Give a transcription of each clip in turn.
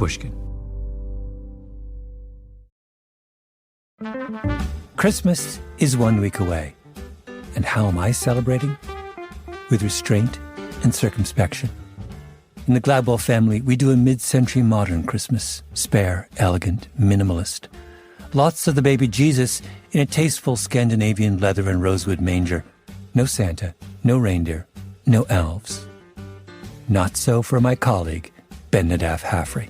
Pushkin. Christmas is 1 week away. And how am I celebrating? With restraint and circumspection. In the Gladwell family, we do a mid-century modern Christmas. Spare, elegant, minimalist. Lots of the baby Jesus in a tasteful Scandinavian leather and rosewood manger. No Santa, no reindeer, no elves. Not so for my colleague, Ben Nadaf Haffrey.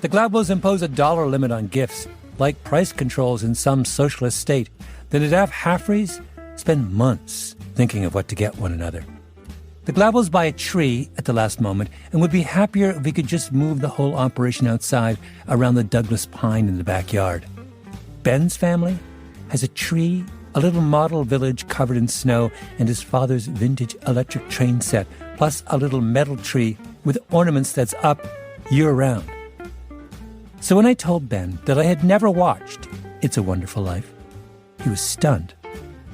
The Gladwells impose a dollar limit on gifts. Like price controls in some socialist state, the Nadaf Haffreys spend months thinking of what to get one another. The Gladwells buy a tree at the last moment and would be happier if we could just move the whole operation outside around the Douglas pine in the backyard. Ben's family has a tree, a little model village covered in snow, and his father's vintage electric train set, plus a little metal tree with ornaments that's up year-round. So when I told Ben that I had never watched It's a Wonderful Life, he was stunned.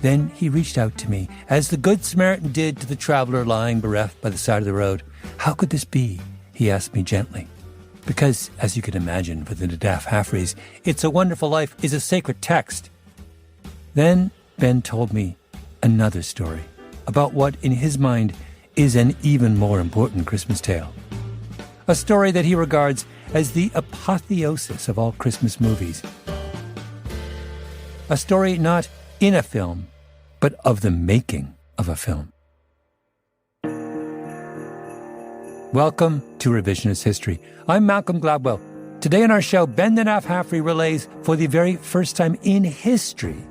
Then he reached out to me, as the Good Samaritan did to the traveler lying bereft by the side of the road. How could this be? He asked me gently. Because, as you can imagine, for the Nadaf Haffreys, It's a Wonderful Life is a sacred text. Then Ben told me another story about what, in his mind, is an even more important Christmas tale. A story that he regards as the apotheosis of all Christmas movies. A story not in a film, but of the making of a film. Welcome to Revisionist History. I'm Malcolm Gladwell. Today on our show, Ben Nadaf Haffrey relays, for the very first time in history,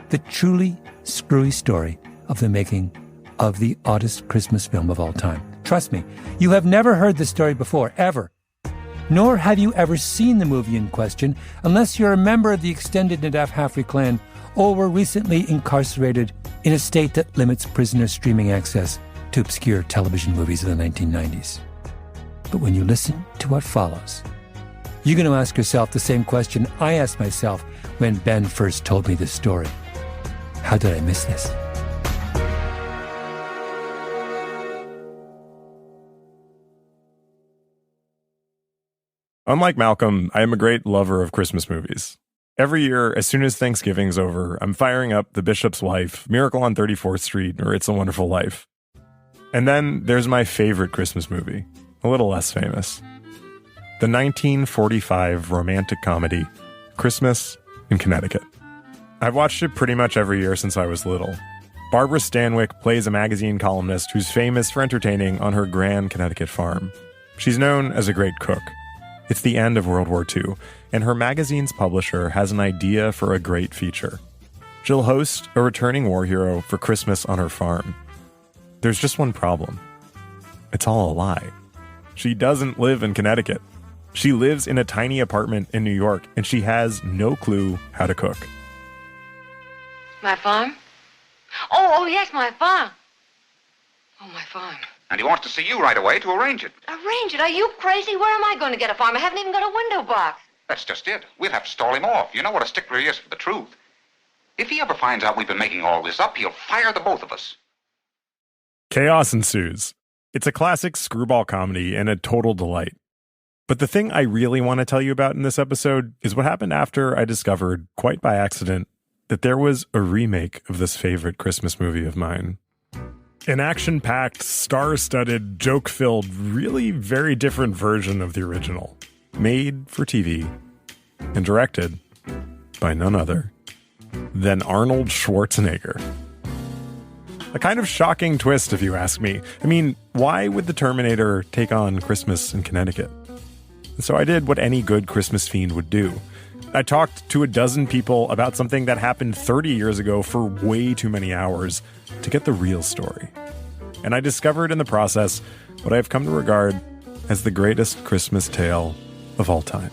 the truly screwy story of the making of the oddest Christmas film of all time. Trust me, you have never heard this story before, ever. Nor have you ever seen the movie in question, unless you're a member of the extended Nadaf Haffrey clan or were recently incarcerated in a state that limits prisoner streaming access to obscure television movies of the 1990s. But when you listen to what follows, you're going to ask yourself the same question I asked myself when Ben first told me this story. How did I miss this? Unlike Malcolm, I am a great lover of Christmas movies. Every year, as soon as Thanksgiving's over, I'm firing up The Bishop's Wife, Miracle on 34th Street, or It's a Wonderful Life. And then there's my favorite Christmas movie, a little less famous. The 1945 romantic comedy, Christmas in Connecticut. I've watched it pretty much every year since I was little. Barbara Stanwyck plays a magazine columnist who's famous for entertaining on her grand Connecticut farm. She's known as a great cook. It's the end of World War II, and her magazine's publisher has an idea for a great feature. She'll host a returning war hero for Christmas on her farm. There's just one problem. It's all a lie. She doesn't live in Connecticut. She lives in a tiny apartment in New York, and she has no clue how to cook. My farm? Oh, yes, my farm. Oh, my farm. And he wants to see you right away to arrange it. Arrange it? Are you crazy? Where am I going to get a farm? I haven't even got a window box. That's just it. We'll have to stall him off. You know what a stickler he is for the truth. If he ever finds out we've been making all this up, he'll fire the both of us. Chaos ensues. It's a classic screwball comedy and a total delight. But the thing I really want to tell you about in this episode is what happened after I discovered, quite by accident, that there was a remake of this favorite Christmas movie of mine. An action-packed, star-studded, joke-filled, really very different version of the original. Made for TV and directed by none other than Arnold Schwarzenegger. A kind of shocking twist, if you ask me. I mean, why would the Terminator take on Christmas in Connecticut? So I did what any good Christmas fiend would do. I talked to a dozen people about something that happened 30 years ago for way too many hours to get the real story. And I discovered in the process what I've come to regard as the greatest Christmas tale of all time.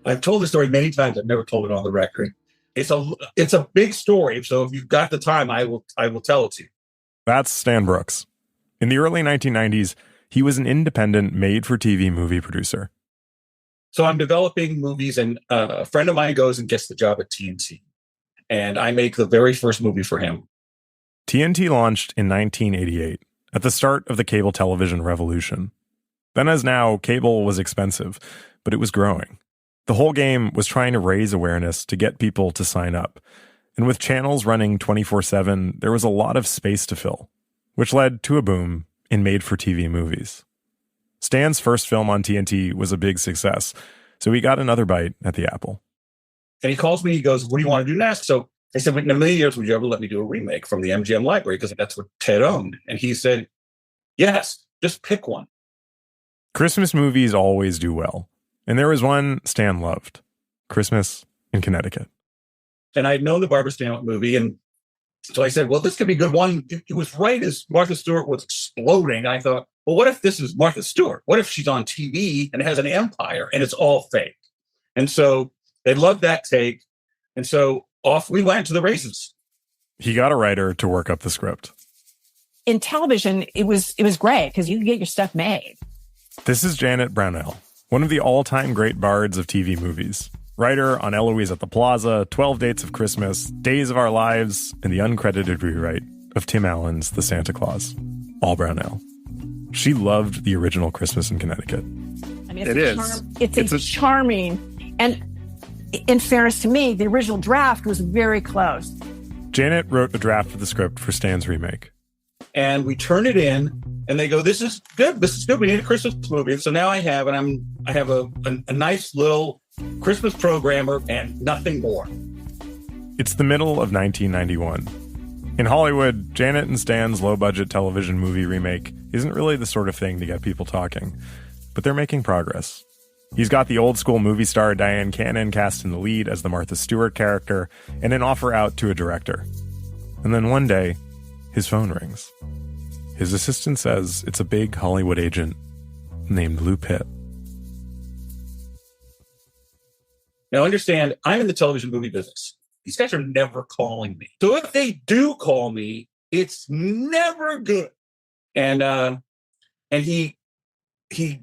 I've told the story many times. I've never told it on the record. It's a big story, so if you've got the time, I will tell it to you. That's Stan Brooks. In the early 1990s, he was an independent made-for-TV movie producer. So I'm developing movies, and a friend of mine goes and gets the job at TNT. And I make the very first movie for him. TNT launched in 1988, at the start of the cable television revolution. Then as now, cable was expensive, but it was growing. The whole game was trying to raise awareness to get people to sign up. And with channels running 24/7, there was a lot of space to fill, which led to a boom in made-for-TV movies. Stan's first film on TNT was a big success, so he got another bite at the apple. And he calls me, he goes, what do you want to do next? So I said, in a million years, would you ever let me do a remake from the MGM library? Because that's what Ted owned. And he said, yes, just pick one. Christmas movies always do well. And there was one Stan loved, Christmas in Connecticut. And I'd known the Barbara Stanwyck movie. And so I said, well, this could be a good one. It was right as Martha Stewart was exploding. I thought, well, what if this is Martha Stewart? What if she's on TV and has an empire and it's all fake? And so they loved that take. And so off we went to the races. He got a writer to work up the script. In television, it was great because you could get your stuff made. This is Janet Brownell, one of the all-time great bards of TV movies. Writer on Eloise at the Plaza, 12 Dates of Christmas, Days of Our Lives, and the uncredited rewrite of Tim Allen's The Santa Claus. All Brownell. She loved the original Christmas in Connecticut. I mean, it's a charming, and in fairness to me, the original draft was very close. Janet wrote the draft of the script for Stan's remake. And we turn it in, and they go, this is good. This is good. We need a Christmas movie. So now I have a nice little Christmas programmer and nothing more. It's the middle of 1991. In Hollywood, Janet and Stan's low-budget television movie remake isn't really the sort of thing to get people talking. But they're making progress. He's got the old-school movie star Diane Cannon cast in the lead as the Martha Stewart character, and an offer out to a director. And then one day, his phone rings. His assistant says it's a big Hollywood agent named Lou Pitt. Now understand, I'm in the television movie business. These guys are never calling me. So if they do call me, it's never good. And he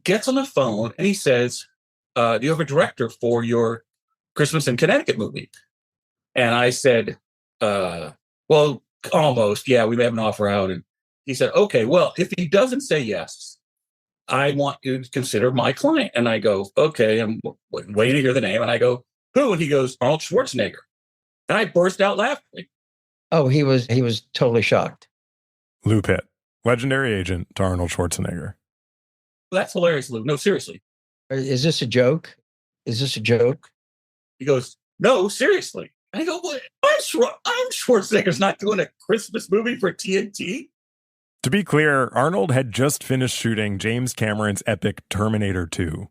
gets on the phone and he says, do you have a director for your Christmas in Connecticut movie? And I said, well, almost. Yeah, we may have an offer out. And he said, okay, well, if he doesn't say yes, I want you to consider my client. And I go, okay, I'm waiting to hear the name. And I go, who? And he goes, Arnold Schwarzenegger. And I burst out laughing. Oh, he was totally shocked. Lou Pitt, legendary agent to Arnold Schwarzenegger. Well, that's hilarious, Lou. No, seriously. Is this a joke? Is this a joke? He goes, no, seriously. And I go, what? I'm Schwarzenegger's not doing a Christmas movie for TNT. To be clear, Arnold had just finished shooting James Cameron's epic Terminator 2.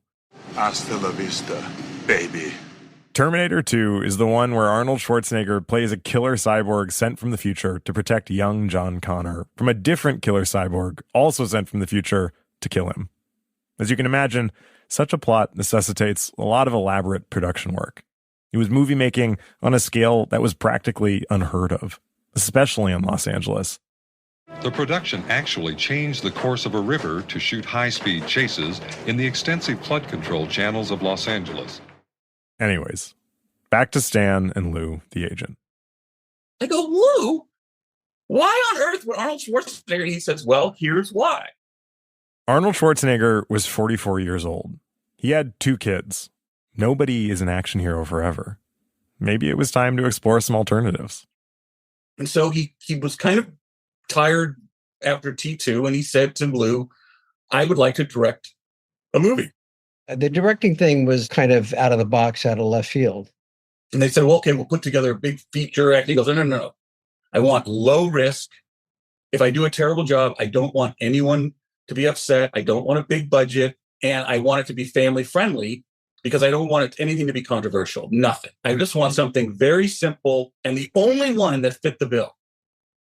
Hasta La Vista, baby. Terminator 2 is the one where Arnold Schwarzenegger plays a killer cyborg sent from the future to protect young John Connor from a different killer cyborg also sent from the future to kill him. As you can imagine, such a plot necessitates a lot of elaborate production work. It was movie making on a scale that was practically unheard of, especially in Los Angeles. The production actually changed the course of a river to shoot high-speed chases in the extensive flood control channels of Los Angeles. Anyways, back to Stan and Lou, the agent. I go, Lou, why on earth would Arnold Schwarzenegger? And he says, well, here's why. Arnold Schwarzenegger was 44 years old. He had 2 kids. Nobody is an action hero forever. Maybe it was time to explore some alternatives. And so he was kind of tired after T2, and he said to Lou, I would like to direct a movie. The directing thing was kind of out of the box, out of left field. And they said, well, okay, we'll put together a big feature act. He goes, no. I want low risk. If I do a terrible job, I don't want anyone to be upset. I don't want a big budget. And I want it to be family friendly because I don't want anything to be controversial. Nothing. I just want something very simple. And the only one that fit the bill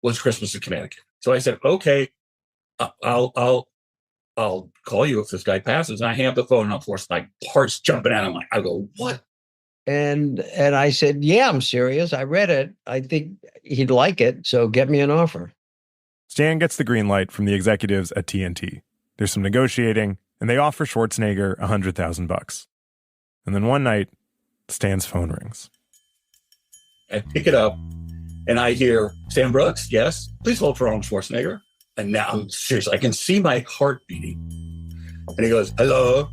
was Christmas in Connecticut. So I said, okay, I'll call you if this guy passes. And I hang up the phone, and of course my heart's jumping out. I go, what? And I said, yeah, I'm serious. I read it. I think he'd like it. So get me an offer. Stan gets the green light from the executives at TNT. There's some negotiating, and they offer Schwarzenegger $100,000. And then one night, Stan's phone rings. I pick it up, and I hear, Stan Brooks, yes, please hold for Arnold Schwarzenegger. And now, seriously, I can see my heart beating. And he goes, hello.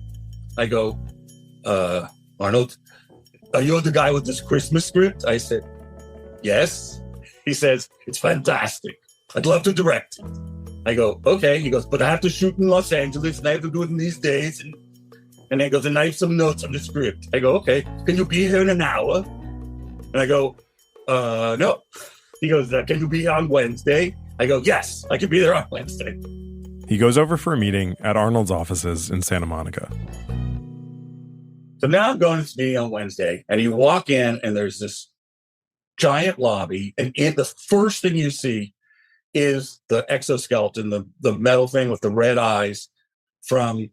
I go, Arnold, are you the guy with this Christmas script? I said, yes. He says, it's fantastic. I'd love to direct it. I go, okay. He goes, but I have to shoot in Los Angeles and I have to do it in these days. And then he goes, and I have some notes on the script. I go, okay. Can you be here in an hour? And I go, no. He goes, can you be here on Wednesday? I go, yes, I can be there on Wednesday. He goes over for a meeting at Arnold's offices in Santa Monica. So now I'm going to this meeting on Wednesday, and you walk in, and there's this giant lobby, and the first thing you see is the exoskeleton, the metal thing with the red eyes from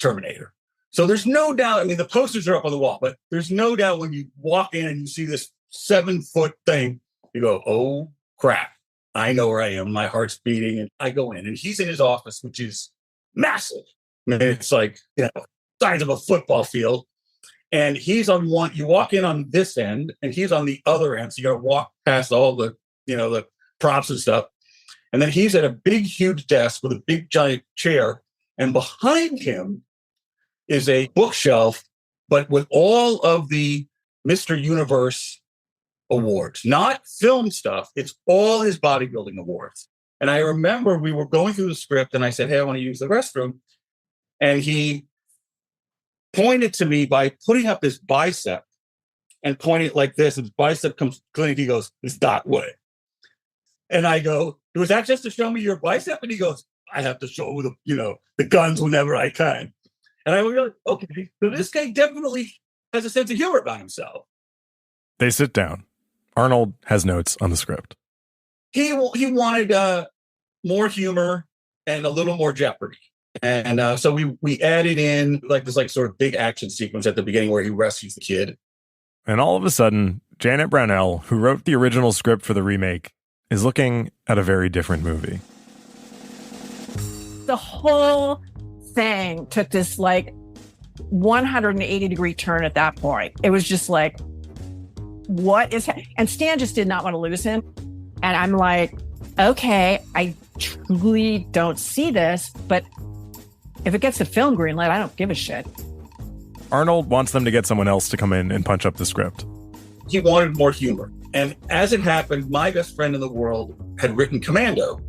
Terminator. So there's no doubt, I mean, the posters are up on the wall, but there's no doubt when you walk in and you see this 7-foot thing, you go, oh, crap. I know where I am. My heart's beating. And I go in, and he's in his office, which is massive. I mean, it's like, size of a football field. And he's on one, you walk in on this end, and he's on the other end. So you got to walk past all the, the props and stuff. And then he's at a big, huge desk with a big, giant chair. And behind him is a bookshelf, but with all of the Mr. Universe awards, not film stuff. It's all his bodybuilding awards. And I remember we were going through the script, and I said, hey, I want to use the restroom. And he pointed to me by putting up his bicep and pointing it like this. And his bicep comes clean. He goes, it's that way. And I go, was that just to show me your bicep? And he goes, I have to show the guns whenever I can. And I was like, okay, so this guy definitely has a sense of humor about himself. They sit down. Arnold has notes on the script. He wanted more humor and a little more jeopardy. And so we added in this sort of big action sequence at the beginning where he rescues the kid. And all of a sudden, Janet Brownell, who wrote the original script for the remake, is looking at a very different movie. The whole thing took this 180-degree turn at that point. It was just like, what is and Stan just did not want to lose him. And I'm like, okay, I truly don't see this, but if it gets a film green light, I don't give a shit. Arnold wants them to get someone else to come in and punch up the script. He wanted more humor. And as it happened, my best friend in the world had written Commando.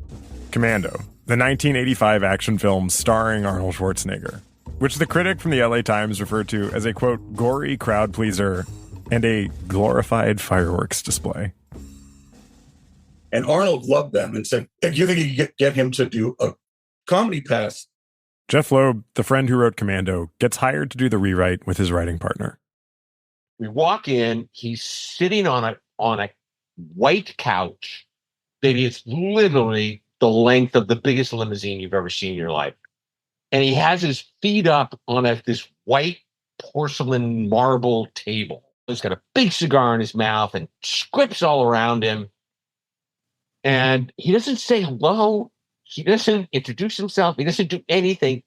Commando, the 1985 action film starring Arnold Schwarzenegger, which the critic from the LA Times referred to as a, quote, gory crowd pleaser and a glorified fireworks display. And Arnold loved them and said, do you think you could get him to do a comedy pass? Jeff Loeb, the friend who wrote Commando, gets hired to do the rewrite with his writing partner. We walk in, he's sitting on a white couch that is literally the length of the biggest limousine you've ever seen in your life. And he has his feet up on this white porcelain marble table. He's got a big cigar in his mouth and scripts all around him. And he doesn't say hello. He doesn't introduce himself. He doesn't do anything.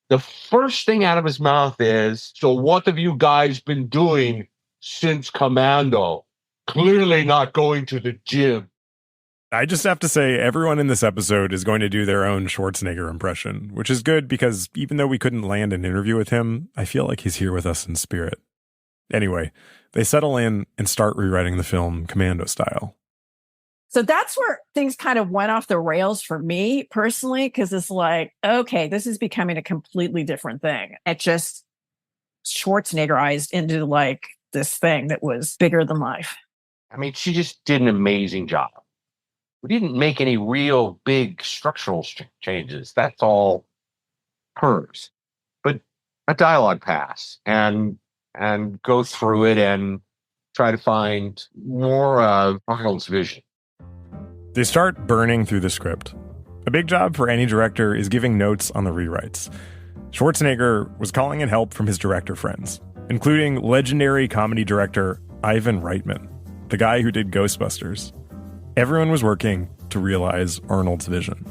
The first thing out of his mouth is, so what have you guys been doing since Commando? Clearly not going to the gym. I just have to say, everyone in this episode is going to do their own Schwarzenegger impression, which is good because even though we couldn't land an interview with him, I feel like he's here with us in spirit. Anyway, they settle in and start rewriting the film Commando style. So that's where things kind of went off the rails for me personally, because it's like, okay, this is becoming a completely different thing. It just Schwarzeneggerized into this thing that was bigger than life. I mean, she just did an amazing job. We didn't make any real big structural changes. That's all hers. But a dialogue pass and go through it and try to find more of Arnold's vision. They start burning through the script. A big job for any director is giving notes on the rewrites. Schwarzenegger was calling in help from his director friends, including legendary comedy director Ivan Reitman, the guy who did Ghostbusters. Everyone was working to realize Arnold's vision.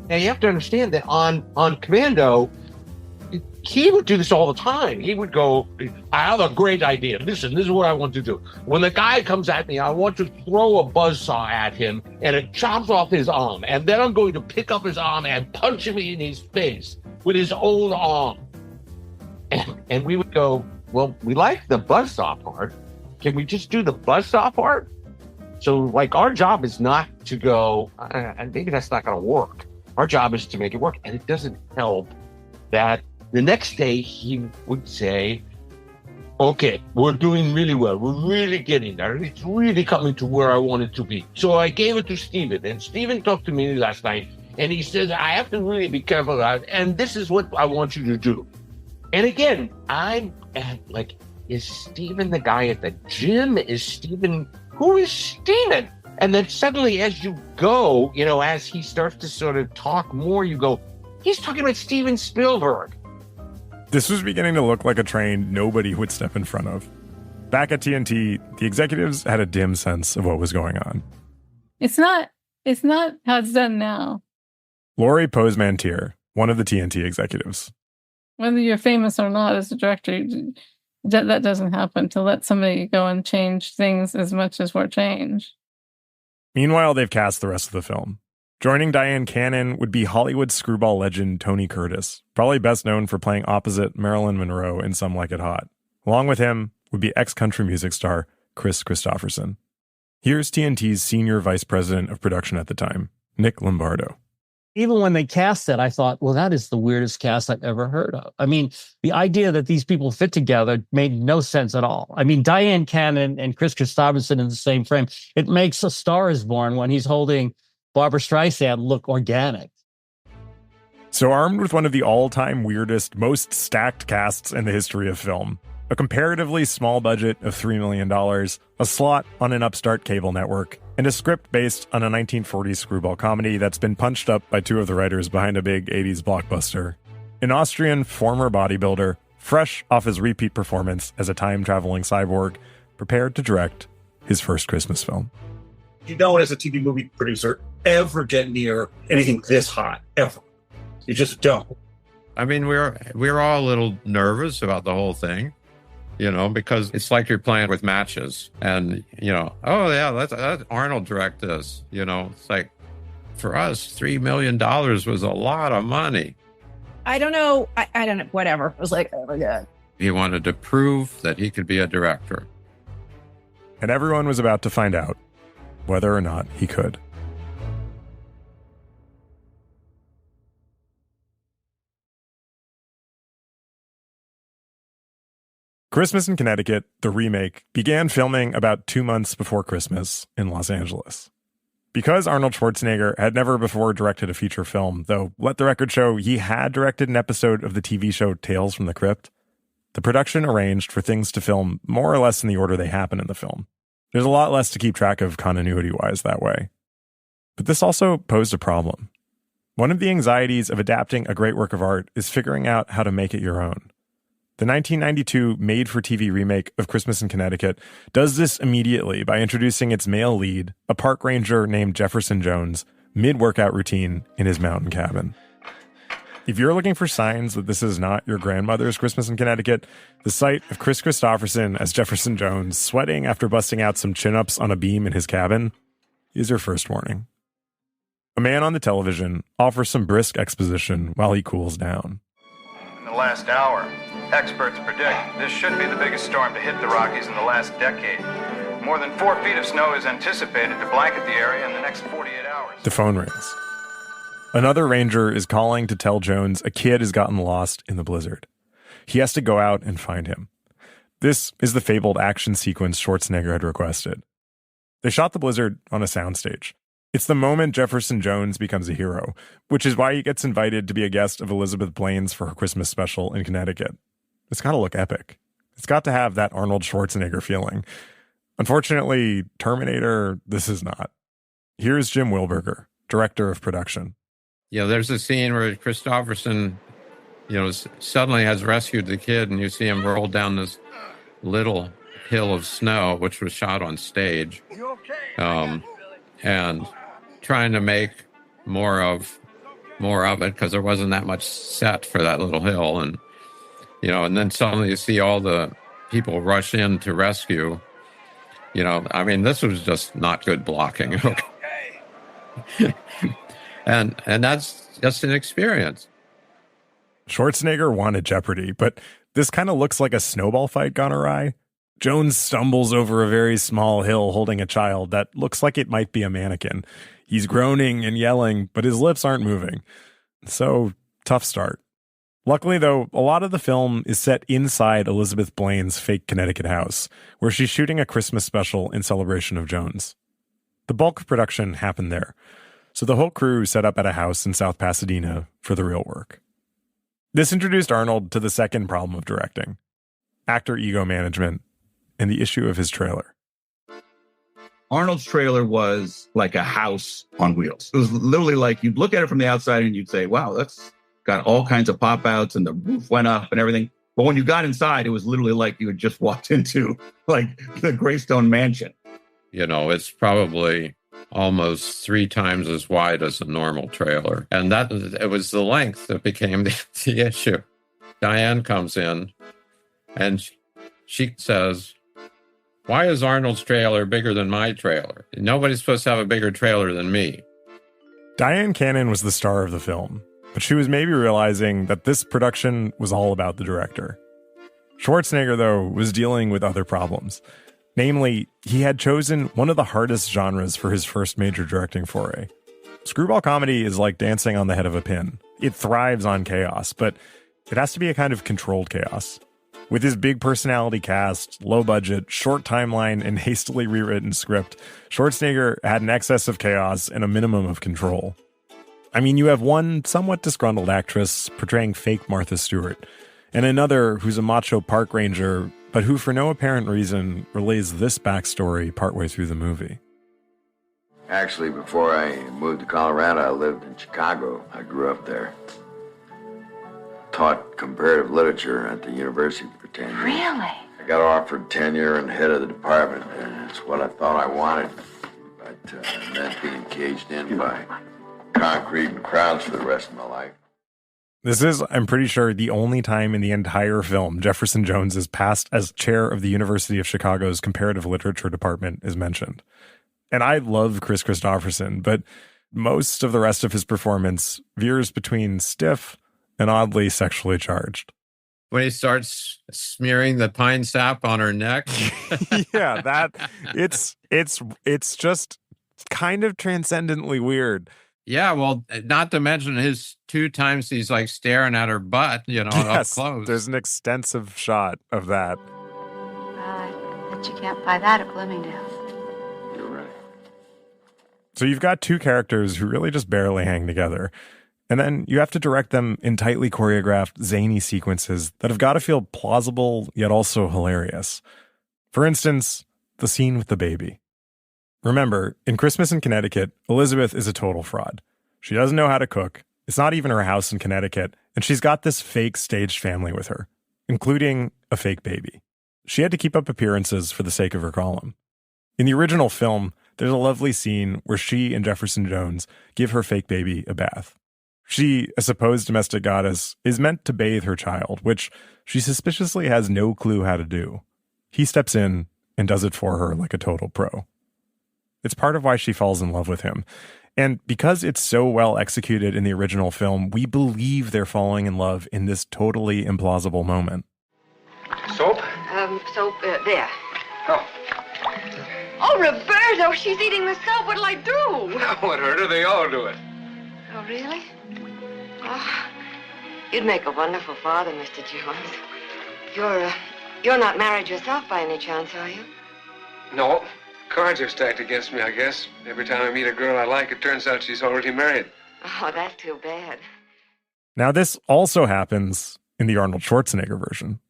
Now you have to understand that on Commando, he would do this all the time. He would go, I have a great idea. Listen, this is what I want to do. When the guy comes at me, I want to throw a buzzsaw at him and it chops off his arm. And then I'm going to pick up his arm and punch him in his face with his own arm. And we would go, well, we like the buzzsaw part. Can we just do the buzzsaw part? So, like, our job is not to go, maybe that's not going to work. Our job is to make it work. And it doesn't help that the next day he would say, okay, we're doing really well. We're really getting there. It's really coming to where I want it to be. So I gave it to Stephen. And Stephen talked to me last night. And he says, I have to really be careful about it. And this is what I want you to do. And again, I'm like, is Stephen the guy at the gym? Is Stephen... Who is Stephen? And then suddenly as you go, as he starts to sort of talk more, you go, he's talking about Steven Spielberg. This was beginning to look like a train nobody would step in front of. Back at TNT, the executives had a dim sense of what was going on. It's not how it's done now. Laurie Posmantier, one of the TNT executives. Whether you're famous or not as a director, that doesn't happen, to let somebody go and change things as much as we're changed. Meanwhile, they've cast the rest of the film. Joining Diane Cannon would be Hollywood screwball legend Tony Curtis, probably best known for playing opposite Marilyn Monroe in Some Like It Hot. Along with him would be ex-country music star Chris Christopherson. Here's TNT's senior vice president of production at the time, Nick Lombardo. Even when they cast it, I thought, well, that is the weirdest cast I've ever heard of. I mean, the idea that these people fit together made no sense at all. I mean, Diane Cannon and Chris Christopherson in the same frame. It makes A Star Is Born when he's holding Barbra Streisand look organic. So armed with one of the all-time weirdest, most stacked casts in the history of film, a comparatively small budget of $3 million, a slot on an upstart cable network, and a script based on a 1940s screwball comedy that's been punched up by two of the writers behind a big 80s blockbuster. An Austrian former bodybuilder, fresh off his repeat performance as a time-traveling cyborg, prepared to direct his first Christmas film. You don't, as a TV movie producer, ever get near anything this hot, ever. You just don't. I mean, we're all a little nervous about the whole thing. Because it's like you're playing with matches and, oh, yeah, let Arnold direct this. It's like, for us, $3 million was a lot of money. I don't know. I don't know. Whatever. It was like, oh, my God. He wanted to prove that he could be a director. And everyone was about to find out whether or not he could. Christmas in Connecticut, the remake, began filming about 2 months before Christmas in Los Angeles. Because Arnold Schwarzenegger had never before directed a feature film, though let the record show he had directed an episode of the TV show Tales from the Crypt, the production arranged for things to film more or less in the order they happen in the film. There's a lot less to keep track of continuity-wise that way. But this also posed a problem. One of the anxieties of adapting a great work of art is figuring out how to make it your own. The 1992 made-for-TV remake of Christmas in Connecticut does this immediately by introducing its male lead, a park ranger named Jefferson Jones, mid-workout routine in his mountain cabin. If you're looking for signs that this is not your grandmother's Christmas in Connecticut, the sight of Chris Christopherson as Jefferson Jones sweating after busting out some chin-ups on a beam in his cabin is your first warning. A man on the television offers some brisk exposition while he cools down. In the last hour, experts predict this should be the biggest storm to hit the Rockies in the last decade. More than 4 feet of snow is anticipated to blanket the area in the next 48 hours. The phone rings. Another ranger is calling to tell Jones a kid has gotten lost in the blizzard. He has to go out and find him. This is the fabled action sequence Schwarzenegger had requested. They shot the blizzard on a soundstage. It's the moment Jefferson Jones becomes a hero, which is why he gets invited to be a guest of Elizabeth Blaine's for her Christmas special in Connecticut. It's got to look epic. It's got to have that Arnold Schwarzenegger feeling. Unfortunately, Terminator, this is not. Here's Jim Wilberger, director of production. There's a scene where Christopherson, suddenly has rescued the kid, and you see him roll down this little hill of snow, which was shot on stage. And trying to make more of it because there wasn't that much set for that little hill. And And then suddenly you see all the people rush in to rescue. I mean, this was just not good blocking. and that's just an experience. Schwarzenegger wanted Jeopardy, but this kind of looks like a snowball fight gone awry. Jones stumbles over a very small hill holding a child that looks like it might be a mannequin. He's groaning and yelling, but his lips aren't moving. So, tough start. Luckily, though, a lot of the film is set inside Elizabeth Blaine's fake Connecticut house, where she's shooting a Christmas special in celebration of Jones. The bulk of production happened there, so the whole crew set up at a house in South Pasadena for the real work. This introduced Arnold to the second problem of directing: actor ego management and the issue of his trailer. Arnold's trailer was like a house on wheels. It was literally like you'd look at it from the outside and you'd say, wow, that's got all kinds of pop outs and the roof went up and everything. But when you got inside, it was literally like you had just walked into like the Greystone Mansion. It's probably almost 3 times as wide as a normal trailer. And it was the length that became the issue. Diane comes in and she says, "Why is Arnold's trailer bigger than my trailer? Nobody's supposed to have a bigger trailer than me." Diane Cannon was the star of the film, but she was maybe realizing that this production was all about the director. Schwarzenegger, though, was dealing with other problems. Namely, he had chosen one of the hardest genres for his first major directing foray. Screwball comedy is like dancing on the head of a pin. It thrives on chaos, but it has to be a kind of controlled chaos. With his big personality cast, low budget, short timeline, and hastily rewritten script, Schwarzenegger had an excess of chaos and a minimum of control. I mean, you have one somewhat disgruntled actress portraying fake Martha Stewart, and another who's a macho park ranger, but who for no apparent reason relays this backstory partway through the movie. Actually, before I moved to Colorado, I lived in Chicago. I grew up there. Taught comparative literature at the university for 10 years. Really? I got offered tenure and head of the department, and it's what I thought I wanted. But it meant being caged in by concrete and crowds for the rest of my life. This is, I'm pretty sure, the only time in the entire film Jefferson Jones is passed as chair of the University of Chicago's comparative literature department is mentioned. And I love Chris Christopherson, but most of the rest of his performance veers between stiff and oddly sexually charged. When he starts smearing the pine sap on her neck. Yeah, it's just kind of transcendently weird. Yeah, well, not to mention his 2 times he's like staring at her butt, up close. There's an extensive shot of that. I bet you can't buy that at Bloomingdale's. You're right. So you've got 2 characters who really just barely hang together. And then you have to direct them in tightly choreographed, zany sequences that have got to feel plausible, yet also hilarious. For instance, the scene with the baby. Remember, in Christmas in Connecticut, Elizabeth is a total fraud. She doesn't know how to cook. It's not even her house in Connecticut. And she's got this fake staged family with her, including a fake baby. She had to keep up appearances for the sake of her column. In the original film, there's a lovely scene where she and Jefferson Jones give her fake baby a bath. She, a supposed domestic goddess, is meant to bathe her child, which she suspiciously has no clue how to do. He steps in and does it for her like a total pro. It's part of why she falls in love with him. And because it's so well executed in the original film, we believe they're falling in love in this totally implausible moment. Soap? Soap, there. Oh. Oh, Roberto, she's eating the soap. What'll I do? What hurt her? They all do it. Oh, really? Oh, you'd make a wonderful father, Mr. Jones. You're not married yourself by any chance, are you? No. Cards are stacked against me, I guess. Every time I meet a girl I like, it turns out she's already married. Oh, that's too bad. Now, this also happens in the Arnold Schwarzenegger version.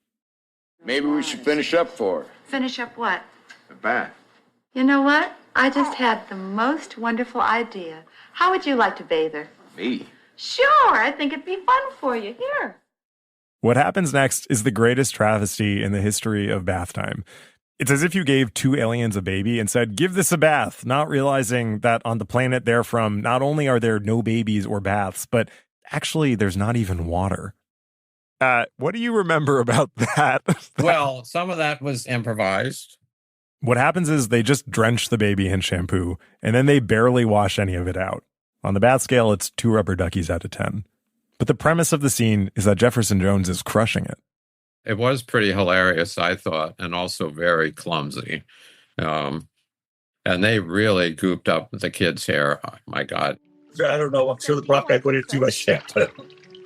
Maybe we should finish up for her. Finish up what? The bath. You know what? I just had the most wonderful idea. How would you like to bathe her? Me? Sure, I think it'd be fun for you. Here. What happens next is the greatest travesty in the history of bath time. It's as if you gave 2 aliens a baby and said, give this a bath, not realizing that on the planet they're from, not only are there no babies or baths, but actually there's not even water. What do you remember about that? Well, some of that was improvised. What happens is they just drench the baby in shampoo, and then they barely wash any of it out. On the bad scale, it's 2 rubber duckies out of 10. But the premise of the scene is that Jefferson Jones is crushing it. It was pretty hilarious, I thought, and also very clumsy. And they really gooped up the kid's hair. Oh, my God. I don't know. I'm sure the prop guy put it too much shampoo.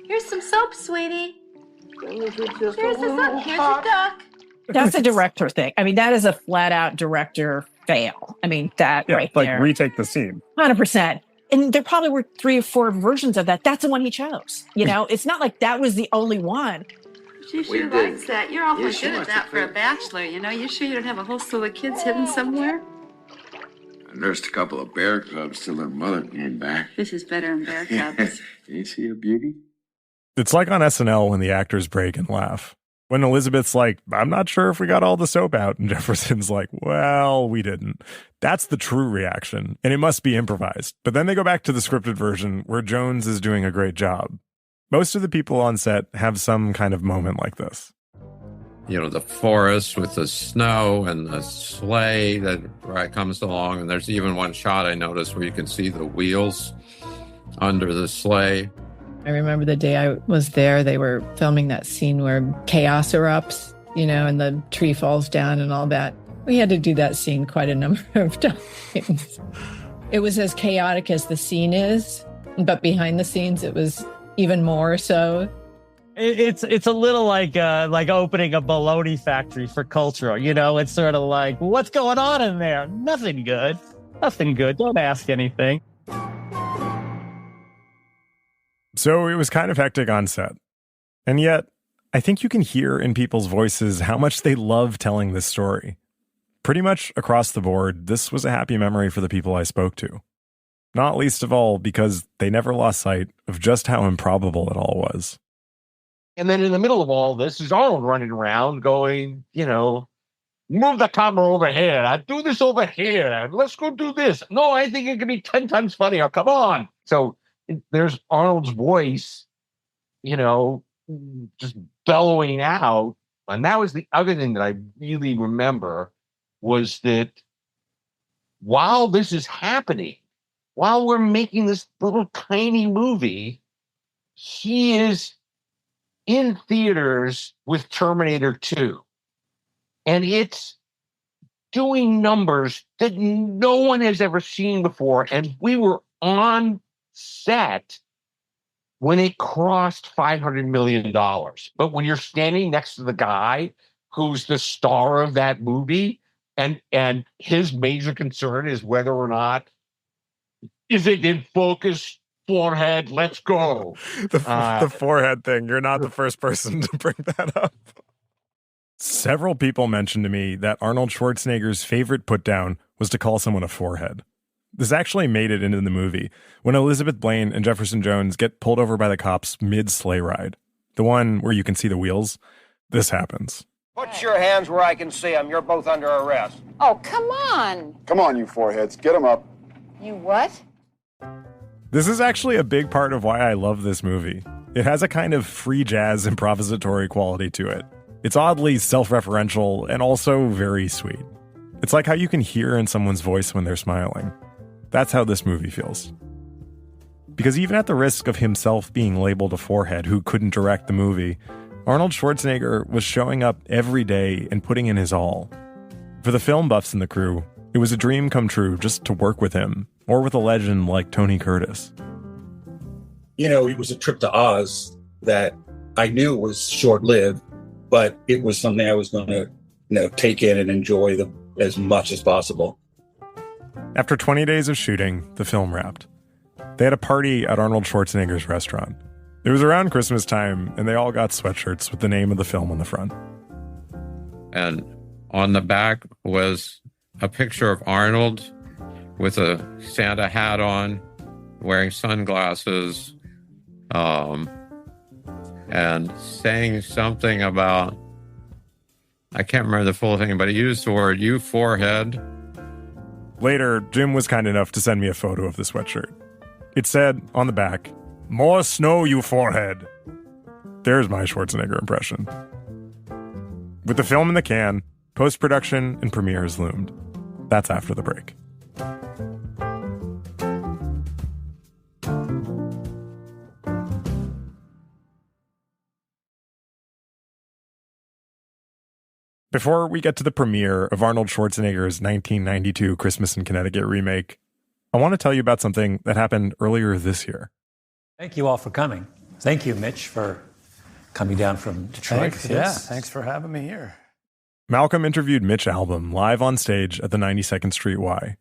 Here's some soap, sweetie. Here's the soap. Here's your duck. That's a director thing. I mean, that is a flat out director fail. I mean, that right there. Retake the scene. 100%. And there probably were 3 or 4 versions of that. That's the one he chose. You know, it's not like that was the only one. She sure likes that. You're awfully good at that for a bachelor, you know. You sure you don't have a whole slew of kids hidden somewhere? I nursed a couple of bear cubs till their mother came back. This is better than bear cubs. You see a beauty? It's like on SNL when the actors break and laugh. When Elizabeth's like, I'm not sure if we got all the soap out. And Jefferson's like, well, we didn't. That's the true reaction. And it must be improvised. But then they go back to the scripted version where Jones is doing a great job. Most of the people on set have some kind of moment like this. You know, the forest with the snow and the sleigh that comes along. And there's even one shot I noticed where you can see the wheels under the sleigh. I remember the day I was there, they were filming that scene where chaos erupts, you know, and the tree falls down and all that. We had to do that scene quite a number of times. It was as chaotic as the scene is, but behind the scenes, it was even more so. It's a little like opening a bologna factory for culture. You know, it's sort of like, what's going on in there? Nothing good. Nothing good. Don't ask anything. So it was kind of hectic on set. And yet, I think you can hear in people's voices how much they love telling this story. Pretty much across the board, this was a happy memory for the people I spoke to. Not least of all because they never lost sight of just how improbable it all was. And then in the middle of all this is Arnold running around going, you know, move the camera over here. I do this over here. Let's go do this. No, I think it could be 10 times funnier. Come on. So there's Arnold's voice, you know, just bellowing out. And that was the other thing that I really remember was that while this is happening, while we're making this little tiny movie, he is in theaters with Terminator 2. And it's doing numbers that no one has ever seen before. And we were on set when it crossed $500 million. But when you're standing next to the guy who's the star of that movie, and his major concern is whether or not, is it in focus, forehead, let's go. The forehead thing, you're not the first person to bring that up. Several people mentioned to me that Arnold Schwarzenegger's favorite put-down was to call someone a forehead. This actually made it into the movie when Elizabeth Blaine and Jefferson Jones get pulled over by the cops mid-sleigh ride. The one where you can see the wheels. This happens. Put your hands where I can see them. You're both under arrest. Oh, come on. Come on, you foreheads. Get them up. You what? This is actually a big part of why I love this movie. It has a kind of free jazz improvisatory quality to it. It's oddly self-referential and also very sweet. It's like how you can hear in someone's voice when they're smiling. That's how this movie feels. Because even at the risk of himself being labeled a forehead who couldn't direct the movie, Arnold Schwarzenegger was showing up every day and putting in his all. For the film buffs in the crew, it was a dream come true just to work with him, or with a legend like Tony Curtis. You know, it was a trip to Oz that I knew was short-lived, but it was something I was going to, take in and enjoy as much as possible. After 20 days of shooting, the film wrapped. They had a party at Arnold Schwarzenegger's restaurant. It was around Christmas time, and they all got sweatshirts with the name of the film on the front. And on the back was a picture of Arnold with a Santa hat on, wearing sunglasses, and saying something about, I can't remember the full thing, but he used the word, you forehead. Later, Jim was kind enough to send me a photo of the sweatshirt. It said, on the back, more snow, you forehead. There's my Schwarzenegger impression. With the film in the can, post-production and premieres loomed. That's after the break. Before we get to the premiere of Arnold Schwarzenegger's 1992 Christmas in Connecticut remake, I want to tell you about something that happened earlier this year. Thank you all for coming. Thank you, Mitch, for coming down from Detroit. Thanks for having me here. Malcolm interviewed Mitch Albom live on stage at the 92nd Street Y.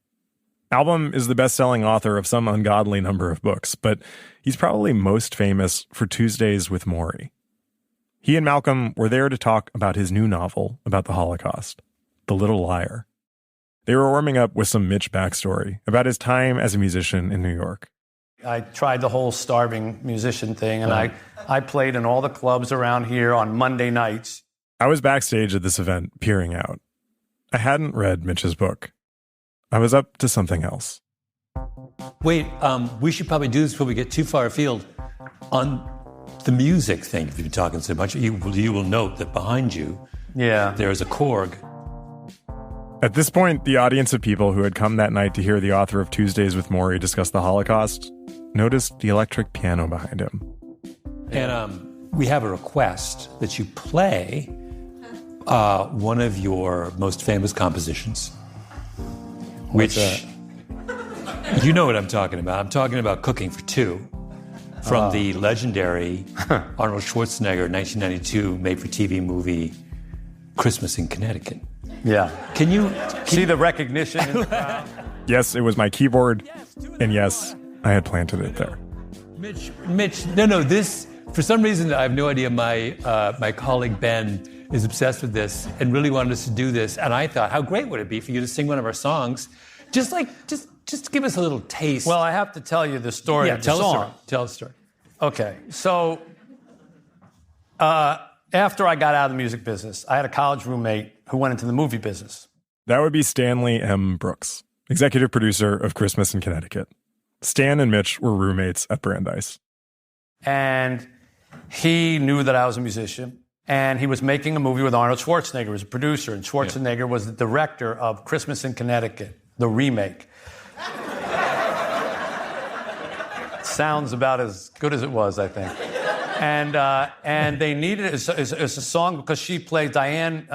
Albom is the best-selling author of some ungodly number of books, but he's probably most famous for Tuesdays with Morrie. He and Malcolm were there to talk about his new novel about the Holocaust, The Little Liar. They were warming up with some Mitch backstory about his time as a musician in New York. I tried the whole starving musician thing, and I played in all the clubs around here on Monday nights. I was backstage at this event, peering out. I hadn't read Mitch's book. I was up to something else. Wait, we should probably do this before we get too far afield. On the music thing, if you've been talking so much, you will note that behind you, there is a Korg. At this point, the audience of people who had come that night to hear the author of Tuesdays with Morrie discuss the Holocaust noticed the electric piano behind him. And we have a request that you play one of your most famous compositions. Which, you know what I'm talking about. I'm talking about Cooking for Two from the legendary Arnold Schwarzenegger 1992 made-for-TV movie Christmas in Connecticut. Yeah. Can you see the recognition in the crowd? Yes, it was my keyboard, and yes, I had planted it there. Mitch, no, this, for some reason, I have no idea, my colleague Ben is obsessed with this and really wanted us to do this, and I thought, how great would it be for you to sing one of our songs? Just to give us a little taste. Well, I have to tell you the story of the song. Tell a story. Okay, so after I got out of the music business, I had a college roommate who went into the movie business. That would be Stanley M. Brooks, executive producer of Christmas in Connecticut. Stan and Mitch were roommates at Brandeis. And he knew that I was a musician, and he was making a movie with Arnold Schwarzenegger as a producer, and Schwarzenegger was the director of Christmas in Connecticut, the remake. Sounds about as good as it was, I think. And they needed it's a song because she played Diane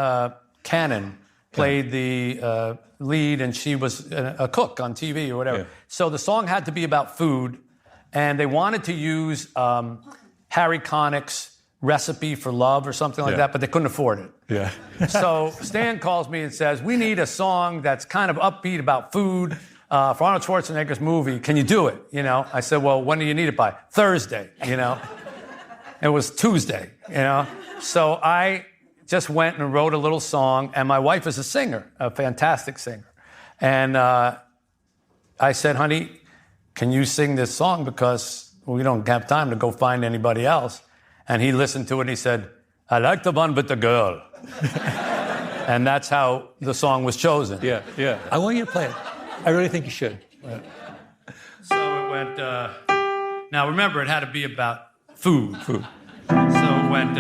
Cannon played the lead, and she was a cook on TV or whatever. Yeah. So the song had to be about food, and they wanted to use Harry Connick's Recipe for Love or something like that, but they couldn't afford it. Yeah. So Stan calls me and says, we need a song that's kind of upbeat about food for Arnold Schwarzenegger's movie. Can you do it? You know, I said, well, when do you need it by? Thursday, you know. It was Tuesday, you know. So I just went and wrote a little song, and my wife is a singer, a fantastic singer. And I said, honey, can you sing this song because we don't have time to go find anybody else? And he listened to it and he said, I like the one with the girl. And that's how the song was chosen. Yeah. I want you to play it. I really think you should. So it went, now remember, it had to be about food. So it went,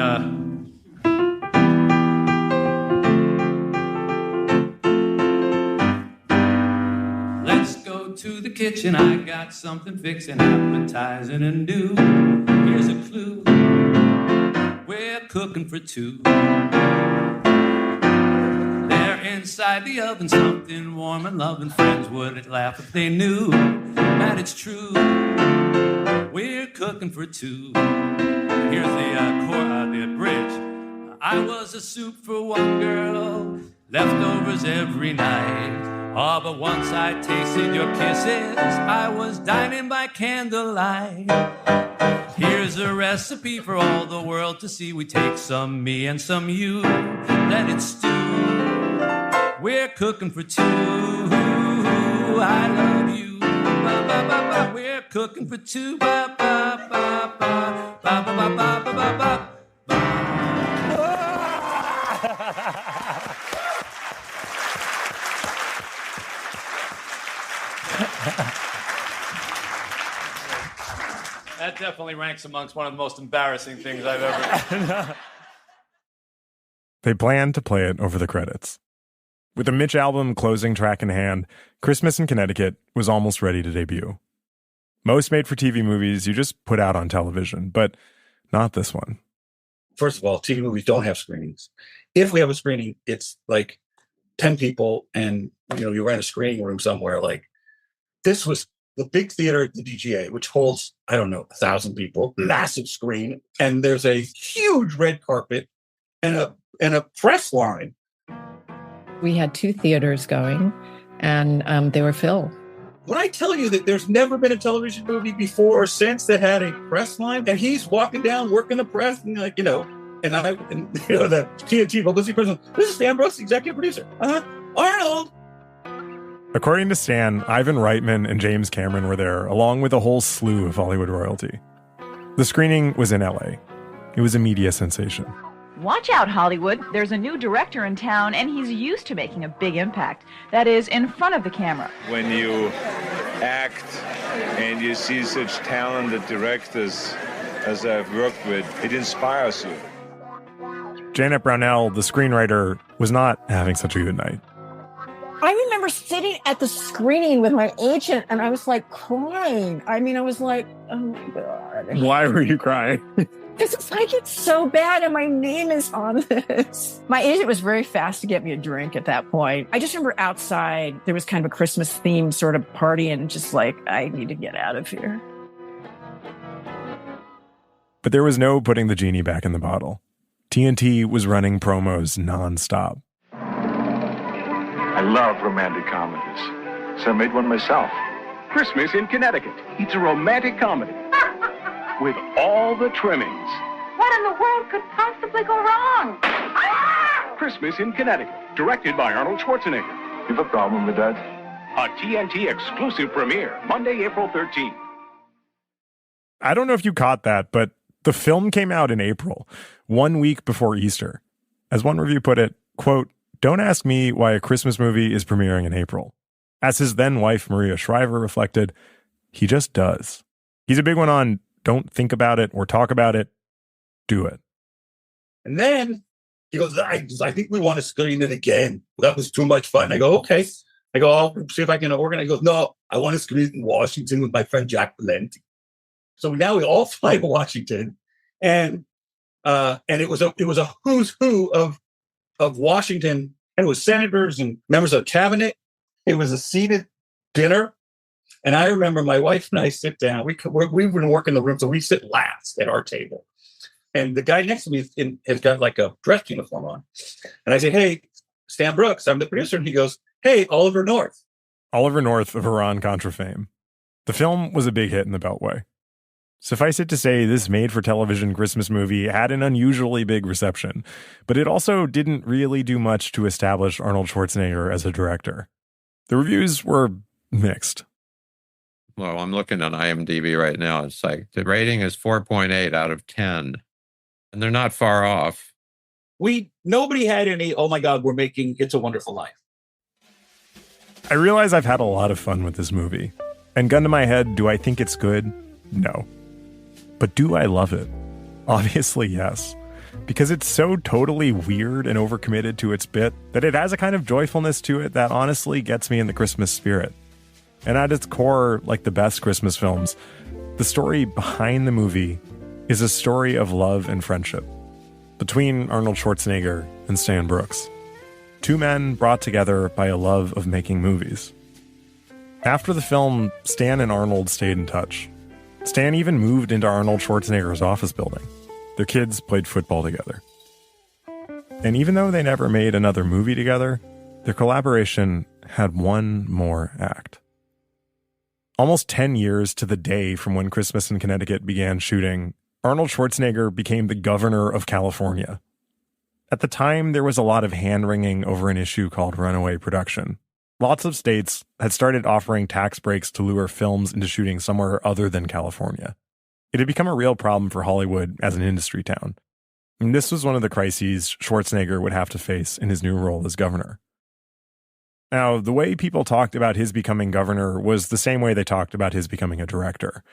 let's go to the kitchen, I got something fixing, appetizing and new. Here's a clue, we're cooking for two. They're inside the oven, something warm and loving. Friends would laugh if they knew that it's true. We're cooking for two. Here's the bridge. I was a soup for one girl, leftovers every night. Oh, but once I tasted your kisses, I was dining by candlelight. Here's a recipe for all the world to see. We take some me and some you, let it stew. We're cooking for two. I love you. Ba, ba, ba, ba. We're cooking for two. Ba, ba, ba, ba. Ba, ba, ba, ba, ba, ba, ba. That definitely ranks amongst one of the most embarrassing things I've ever. They planned to play it over the credits. With the Mitch album closing track in hand, Christmas in Connecticut was almost ready to debut. Most made-for-TV movies you just put out on television, but not this one. First of all, TV movies don't have screenings. If we have a screening, it's like 10 people and, you rent a screening room somewhere. Like, this was the big theater at the DGA, which holds, 1,000 people, massive screen. And there's a huge red carpet and a press line. We had 2 theaters going, and they were filled. When I tell you that there's never been a television movie before or since that had a press line, and he's walking down, working the press, and the TNT publicity person, this is Stan Brooks, executive producer. Arnold! According to Stan, Ivan Reitman and James Cameron were there, along with a whole slew of Hollywood royalty. The screening was in LA. It was a media sensation. Watch out, Hollywood. There's a new director in town, and he's used to making a big impact. That is, in front of the camera. When you act and you see such talented directors as I've worked with, it inspires you. Janet Brownell, the screenwriter, was not having such a good night. I remember sitting at the screening with my agent, and I was like crying. I was like, oh my God. Why were you crying? Because it's like, it's so bad and my name is on this. My agent was very fast to get me a drink at that point. I just remember outside, there was kind of a Christmas themed sort of party and just like, I need to get out of here. But there was no putting the genie back in the bottle. TNT was running promos nonstop. I love romantic comedies, so I made one myself. Christmas in Connecticut. It's a romantic comedy. With all the trimmings. What in the world could possibly go wrong? Christmas in Connecticut, directed by Arnold Schwarzenegger. You have a problem with that? A TNT exclusive premiere, Monday, April 13th. I don't know if you caught that, but the film came out in April, 1 week before Easter. As one review put it, quote, "Don't ask me why a Christmas movie is premiering in April." As his then-wife Maria Shriver reflected, he just does. He's a big one on don't think about it or talk about it. Do it. And then he goes, I think we want to screen it again. That was too much fun. I go, okay. I go, I'll see if I can organize. He goes, no, I want to screen it in Washington with my friend Jack Valenti. So now we all fly to Washington. And it was a who's who of Washington. And it was senators and members of cabinet. It was a seated dinner. And I remember my wife and I sit down. We've been working the room, so we sit last at our table. And the guy next to me has got like a dress uniform on. And I say, hey, Stan Brooks, I'm the producer. And he goes, hey, Oliver North. Oliver North of Iran-Contra fame. The film was a big hit in the Beltway. Suffice it to say, this made-for-television Christmas movie had an unusually big reception, but it also didn't really do much to establish Arnold Schwarzenegger as a director. The reviews were mixed. Well, I'm looking on IMDb right now. It's like the rating is 4.8 out of 10. And they're not far off. Nobody had any, oh my God, we're making It's a Wonderful Life. I realize I've had a lot of fun with this movie. And gun to my head, do I think it's good? No. But do I love it? Obviously, yes. Because it's so totally weird and overcommitted to its bit that it has a kind of joyfulness to it that honestly gets me in the Christmas spirit. And at its core, like the best Christmas films, the story behind the movie is a story of love and friendship between Arnold Schwarzenegger and Stan Brooks. 2 men brought together by a love of making movies. After the film, Stan and Arnold stayed in touch. Stan even moved into Arnold Schwarzenegger's office building. Their kids played football together. And even though they never made another movie together, their collaboration had one more act. Almost 10 years to the day from when Christmas in Connecticut began shooting, Arnold Schwarzenegger became the governor of California. At the time, there was a lot of hand-wringing over an issue called runaway production. Lots of states had started offering tax breaks to lure films into shooting somewhere other than California. It had become a real problem for Hollywood as an industry town. And this was one of the crises Schwarzenegger would have to face in his new role as governor. Now, the way people talked about his becoming governor was the same way they talked about his becoming a director.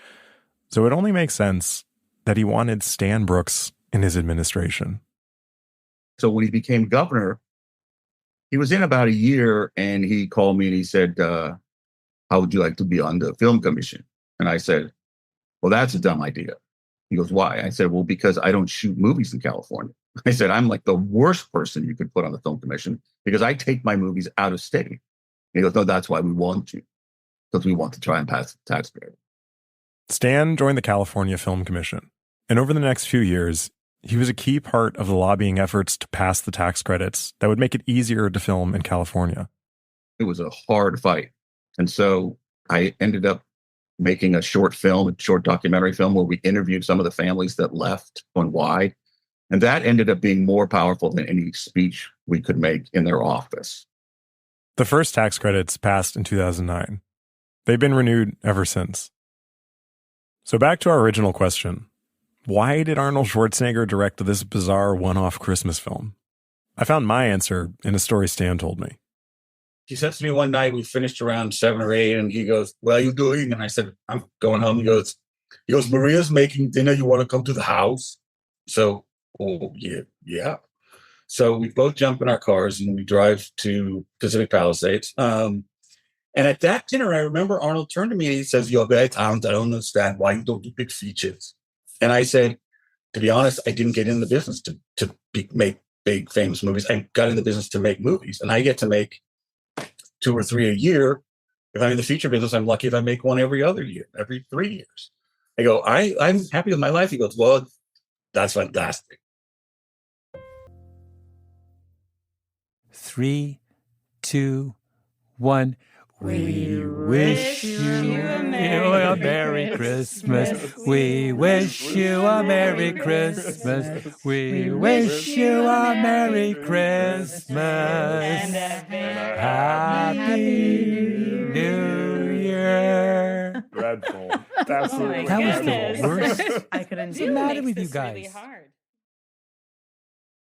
So it only makes sense that he wanted Stan Brooks in his administration. So when he became governor, he was in about a year, and he called me and he said, how would you like to be on the film commission? And I said, well, that's a dumb idea. He goes, why? I said, well, because I don't shoot movies in California. I said, I'm like the worst person you could put on the film commission because I take my movies out of state. And he goes, no, that's why we want you, because we want to try and pass the tax credit. Stan joined the California Film Commission, and over the next few years, he was a key part of the lobbying efforts to pass the tax credits that would make it easier to film in California. It was a hard fight. And so I ended up making a short documentary film where we interviewed some of the families that left on why. And that ended up being more powerful than any speech we could make in their office. The first tax credits passed in 2009. They've been renewed ever since. So back to our original question. Why did Arnold Schwarzenegger direct this bizarre one-off Christmas film? I found my answer in a story Stan told me. He said to me one night, we finished around 7 or 8, and he goes, what are you doing? And I said, I'm going home. He goes, Maria's making dinner. You want to come to the house? So, oh, yeah. So we both jump in our cars and we drive to Pacific Palisades. And at that dinner, I remember Arnold turned to me and he says, you're very talented. I don't understand why you don't do big features. And I said, to be honest, I didn't get in the business to make big, famous movies. I got in the business to make movies. And I get to make 2 or 3 a year. If I'm in the feature business, I'm lucky if I make one every other year, every 3 years. I go, I'm happy with my life. He goes, well, that's fantastic. 3, 2, 1. We wish you a Merry Christmas. We wish you a Merry Christmas. We wish you a Merry Christmas. Happy New Year. Dreadful. That was the worst. I couldn't What's the matter with you guys? Really hard.